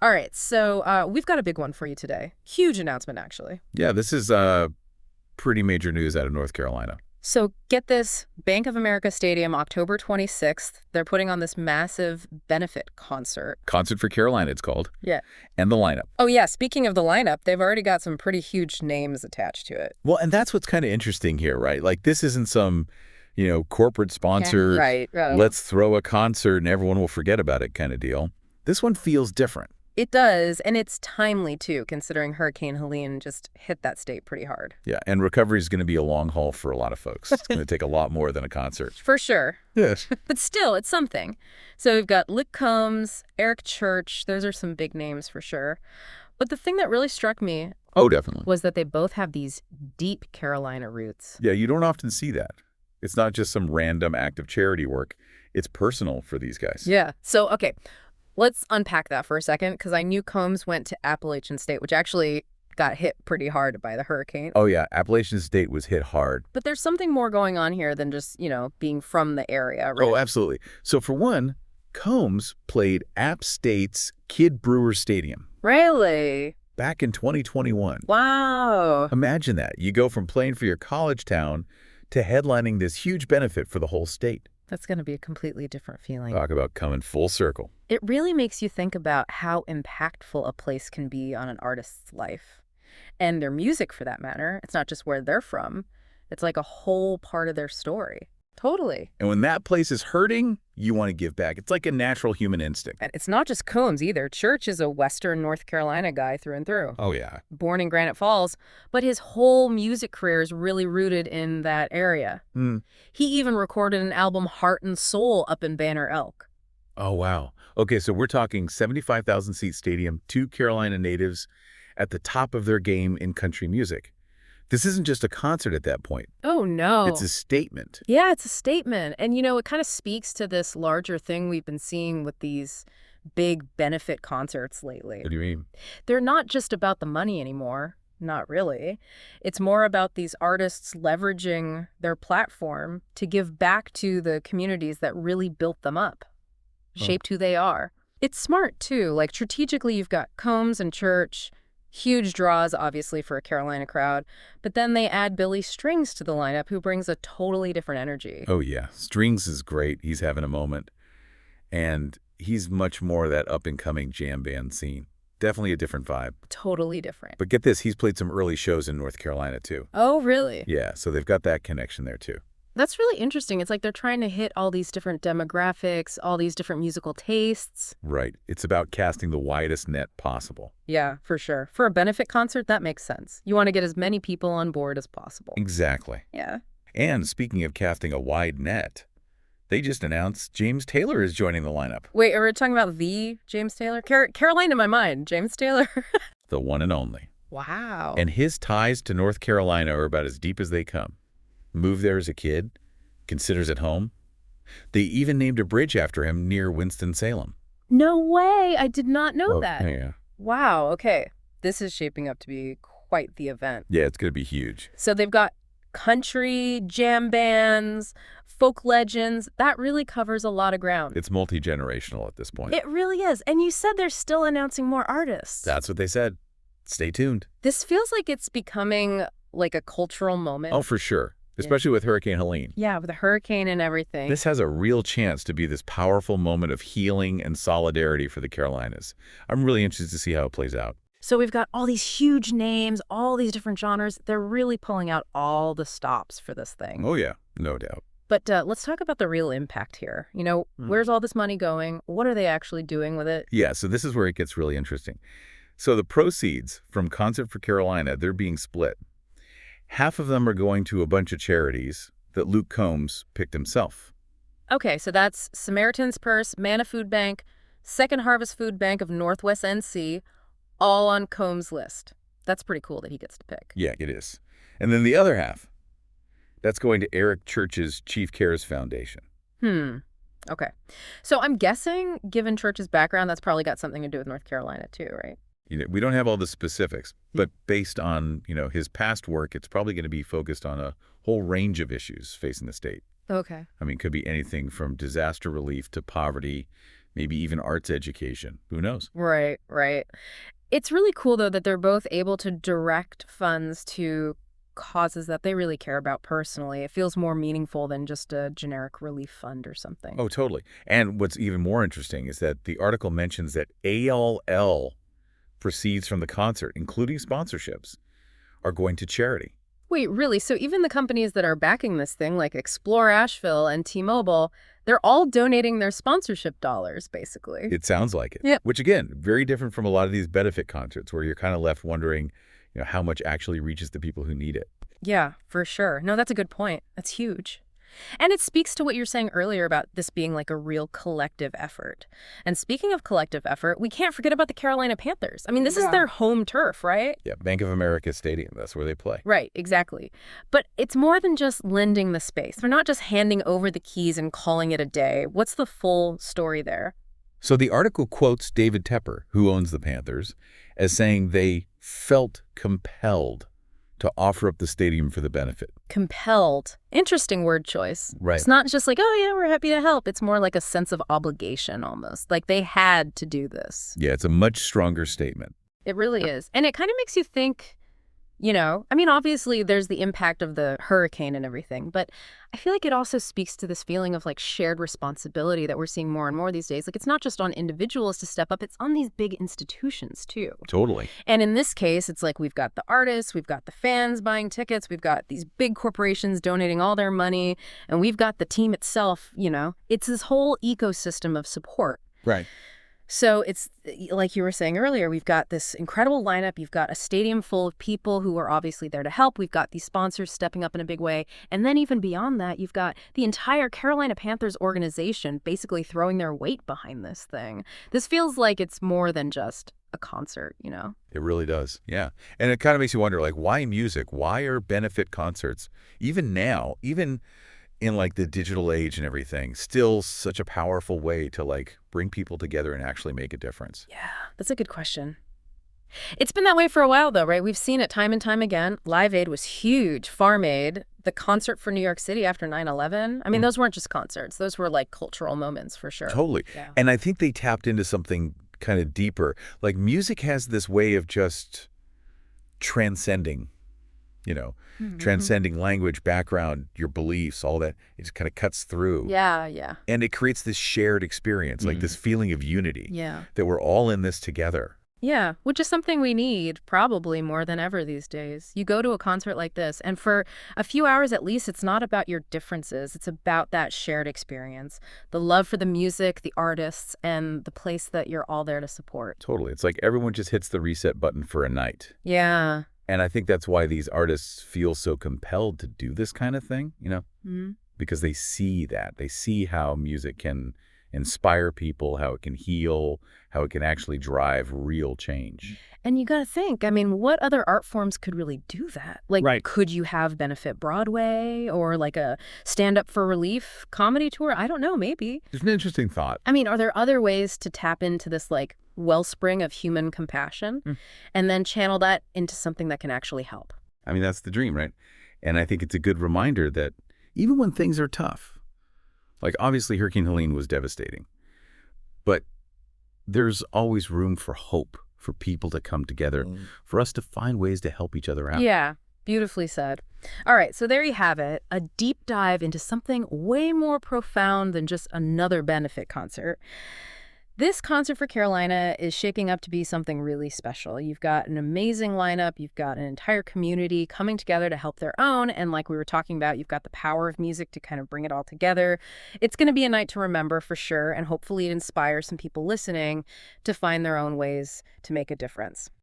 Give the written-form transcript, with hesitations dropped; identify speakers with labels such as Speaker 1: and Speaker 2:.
Speaker 1: All right, so we've got a big one for you today. Huge announcement, actually.
Speaker 2: Yeah, this is pretty major news out of North Carolina.
Speaker 1: So get this, Bank of America Stadium, October 26th, they're putting on this massive benefit concert.
Speaker 2: Concert for Carolina, it's called.
Speaker 1: Yeah.
Speaker 2: And the lineup.
Speaker 1: Oh, yeah, speaking of the lineup, they've already got some pretty huge names attached to it.
Speaker 2: Well, and that's what's kind of interesting here, right? Like, this isn't some, corporate sponsor,
Speaker 1: Right.
Speaker 2: let's throw a concert and everyone will forget about it kind of deal. This one feels different.
Speaker 1: It does, and it's timely, too, considering Hurricane Helene just hit that state pretty hard.
Speaker 2: Yeah, and recovery is going to be a long haul for a lot of folks. It's going to take a lot more than a concert.
Speaker 1: For sure.
Speaker 2: Yes.
Speaker 1: But still, it's something. So we've got Luke Combs, Eric Church. Those are some big names for sure. But the thing that really struck me
Speaker 2: Oh, definitely.
Speaker 1: was that they both have these deep Carolina roots.
Speaker 2: Yeah, you don't often see that. It's not just some random act of charity work. It's personal for these guys.
Speaker 1: Yeah. So, okay, let's unpack that for a second, because I knew Combs went to Appalachian State, which actually got hit pretty hard by the hurricane.
Speaker 2: Oh, yeah. Appalachian State was hit hard.
Speaker 1: But there's something more going on here than just, being from the area, right?
Speaker 2: Oh, absolutely. So for one, Combs played App State's Kidd Brewer Stadium
Speaker 1: Really?
Speaker 2: back in 2021.
Speaker 1: Wow.
Speaker 2: Imagine that. You go from playing for your college town to headlining this huge benefit for the whole state.
Speaker 1: That's going to be a completely different feeling.
Speaker 2: Talk about coming full circle.
Speaker 1: It really makes you think about how impactful a place can be on an artist's life. And their music, for that matter. It's not just where they're from. It's like a whole part of their story. Totally.
Speaker 2: And when that place is hurting, you want to give back. It's like a natural human instinct.
Speaker 1: And it's not just Combs either. Church is a Western North Carolina guy through and through.
Speaker 2: Oh, yeah.
Speaker 1: Born in Granite Falls, but his whole music career is really rooted in that area. He even recorded an album, Heart and Soul, up in Banner Elk.
Speaker 2: Oh, wow. Okay, so we're talking 75,000-seat stadium, 2 Carolina natives at the top of their game in country music. This isn't just a concert at that point.
Speaker 1: Oh, no.
Speaker 2: It's a statement.
Speaker 1: Yeah, it's a statement. And, it kind of speaks to this larger thing we've been seeing with these big benefit concerts lately.
Speaker 2: What do you mean?
Speaker 1: They're not just about the money anymore. Not really. It's more about these artists leveraging their platform to give back to the communities that really built them up, shaped who they are. It's smart, too. Like, strategically, you've got Combs and Church. Huge draws, obviously, for a Carolina crowd. But then they add Billy Strings to the lineup, who brings a totally different energy.
Speaker 2: Oh, yeah. Strings is great. He's having a moment. And he's much more of that up-and-coming jam band scene. Definitely a different vibe.
Speaker 1: Totally different.
Speaker 2: But get this, he's played some early shows in North Carolina, too.
Speaker 1: Oh, really?
Speaker 2: Yeah, so they've got that connection there, too.
Speaker 1: That's really interesting. It's like they're trying to hit all these different demographics, all these different musical tastes.
Speaker 2: Right. It's about casting the widest net possible.
Speaker 1: Yeah, for sure. For a benefit concert, that makes sense. You want to get as many people on board as possible.
Speaker 2: Exactly.
Speaker 1: Yeah.
Speaker 2: And speaking of casting a wide net, they just announced James Taylor is joining the lineup.
Speaker 1: Wait, are we talking about the James Taylor? Caroline in my mind. James Taylor?
Speaker 2: The one and only.
Speaker 1: Wow.
Speaker 2: And his ties to North Carolina are about as deep as they come. Moved there as a kid, considers it home. They even named a bridge after him near Winston-Salem.
Speaker 1: No way. I did not know that.
Speaker 2: Yeah.
Speaker 1: Wow. Okay. This is shaping up to be quite the event.
Speaker 2: Yeah, it's going to be huge.
Speaker 1: So they've got country, jam bands, folk legends. That really covers a lot of ground.
Speaker 2: It's multi-generational at this point.
Speaker 1: It really is. And you said they're still announcing more artists.
Speaker 2: That's what they said. Stay tuned.
Speaker 1: This feels like it's becoming like a cultural moment.
Speaker 2: Oh, for sure. Especially with Hurricane Helene.
Speaker 1: Yeah, with the hurricane and everything.
Speaker 2: This has a real chance to be this powerful moment of healing and solidarity for the Carolinas. I'm really interested to see how it plays out.
Speaker 1: So we've got all these huge names, all these different genres. They're really pulling out all the stops for this thing.
Speaker 2: Oh, yeah, no doubt.
Speaker 1: But let's talk about the real impact here. Where's all this money going? What are they actually doing with it?
Speaker 2: Yeah, so this is where it gets really interesting. So the proceeds from Concert for Carolina, they're being split. Half of them are going to a bunch of charities that Luke Combs picked himself.
Speaker 1: Okay, so that's Samaritan's Purse, Manna Food Bank, Second Harvest Food Bank of Northwest NC, all on Combs' list. That's pretty cool that he gets to pick.
Speaker 2: Yeah, it is. And then the other half, that's going to Eric Church's Chief Cares Foundation.
Speaker 1: Okay. So I'm guessing, given Church's background, that's probably got something to do with North Carolina too, right?
Speaker 2: We don't have all the specifics, but based on, his past work, it's probably going to be focused on a whole range of issues facing the state.
Speaker 1: Okay.
Speaker 2: I mean, it could be anything from disaster relief to poverty, maybe even arts education. Who knows?
Speaker 1: Right, right. It's really cool, though, that they're both able to direct funds to causes that they really care about personally. It feels more meaningful than just a generic relief fund or something.
Speaker 2: Oh, totally. And what's even more interesting is that the article mentions that ALL proceeds from the concert, including sponsorships, are going to charity.
Speaker 1: Wait, really? So even the companies that are backing this thing, like Explore Asheville and T-Mobile, they're all donating their sponsorship dollars, basically.
Speaker 2: It sounds like it.
Speaker 1: Yep.
Speaker 2: Which, again, very different from a lot of these benefit concerts where you're kind of left wondering, how much actually reaches the people who need it.
Speaker 1: Yeah, for sure. No, that's a good point. That's huge. And it speaks to what you're saying earlier about this being like a real collective effort. And speaking of collective effort, we can't forget about the Carolina Panthers. I mean, this is their home turf, right?
Speaker 2: Yeah, Bank of America Stadium, that's where they play.
Speaker 1: Right, exactly. But it's more than just lending the space. They're not just handing over the keys and calling it a day. What's the full story there?
Speaker 2: So the article quotes David Tepper, who owns the Panthers, as saying they felt compelled to offer up the stadium for the benefit.
Speaker 1: Compelled. Interesting word choice.
Speaker 2: Right.
Speaker 1: It's not just like, oh, yeah, we're happy to help. It's more like a sense of obligation almost. Like they had to do this.
Speaker 2: Yeah, it's a much stronger statement.
Speaker 1: It really is. And it kind of makes you think, I mean, obviously there's the impact of the hurricane and everything, but I feel like it also speaks to this feeling of like shared responsibility that we're seeing more and more these days. Like it's not just on individuals to step up, it's on these big institutions too.
Speaker 2: Totally.
Speaker 1: And in this case, it's like we've got the artists, we've got the fans buying tickets, we've got these big corporations donating all their money, and we've got the team itself, It's this whole ecosystem of support.
Speaker 2: Right.
Speaker 1: So it's like you were saying earlier, we've got this incredible lineup. You've got a stadium full of people who are obviously there to help. We've got these sponsors stepping up in a big way. And then even beyond that, you've got the entire Carolina Panthers organization basically throwing their weight behind this thing. This feels like it's more than just a concert,
Speaker 2: It really does, yeah. And it kind of makes you wonder, like, why music? Why are benefit concerts, even now, even in like the digital age and everything, still such a powerful way to like bring people together and actually make a difference?
Speaker 1: Yeah, that's a good question. It's been that way for a while, though, right? We've seen it time and time again. Live Aid was huge. Farm Aid, the concert for New York City after 9/11. I mean, those weren't just concerts. Those were like cultural moments for sure.
Speaker 2: Totally.
Speaker 1: Yeah.
Speaker 2: And I think they tapped into something kind of deeper. Like music has this way of just transcending, transcending language, background, your beliefs, all that. It just kind of cuts through.
Speaker 1: Yeah, yeah.
Speaker 2: And it creates this shared experience, like this feeling of unity.
Speaker 1: Yeah.
Speaker 2: That we're all in this together.
Speaker 1: Yeah, which is something we need probably more than ever these days. You go to a concert like this, and for a few hours at least, it's not about your differences. It's about that shared experience, the love for the music, the artists, and the place that you're all there to support.
Speaker 2: Totally. It's like everyone just hits the reset button for a night.
Speaker 1: Yeah.
Speaker 2: And I think that's why these artists feel so compelled to do this kind of thing, because they see that. They see how music can inspire people, how it can heal, how it can actually drive real change.
Speaker 1: And you got to think, I mean, what other art forms could really do that? Like,
Speaker 2: Right.
Speaker 1: Could you have Benefit Broadway or like a Stand Up for Relief comedy tour? I don't know, maybe.
Speaker 2: It's an interesting thought.
Speaker 1: I mean, are there other ways to tap into this like wellspring of human compassion and then channel that into something that can actually help?
Speaker 2: I mean, that's the dream, right? And I think it's a good reminder that even when things are tough, like obviously Hurricane Helene was devastating, but there's always room for hope, for people to come together, for us to find ways to help each other out.
Speaker 1: Yeah, beautifully said. All right, so there you have it, a deep dive into something way more profound than just another benefit concert. This concert for Carolina is shaping up to be something really special. You've got an amazing lineup. You've got an entire community coming together to help their own. And like we were talking about, you've got the power of music to kind of bring it all together. It's going to be a night to remember for sure. And hopefully it inspires some people listening to find their own ways to make a difference.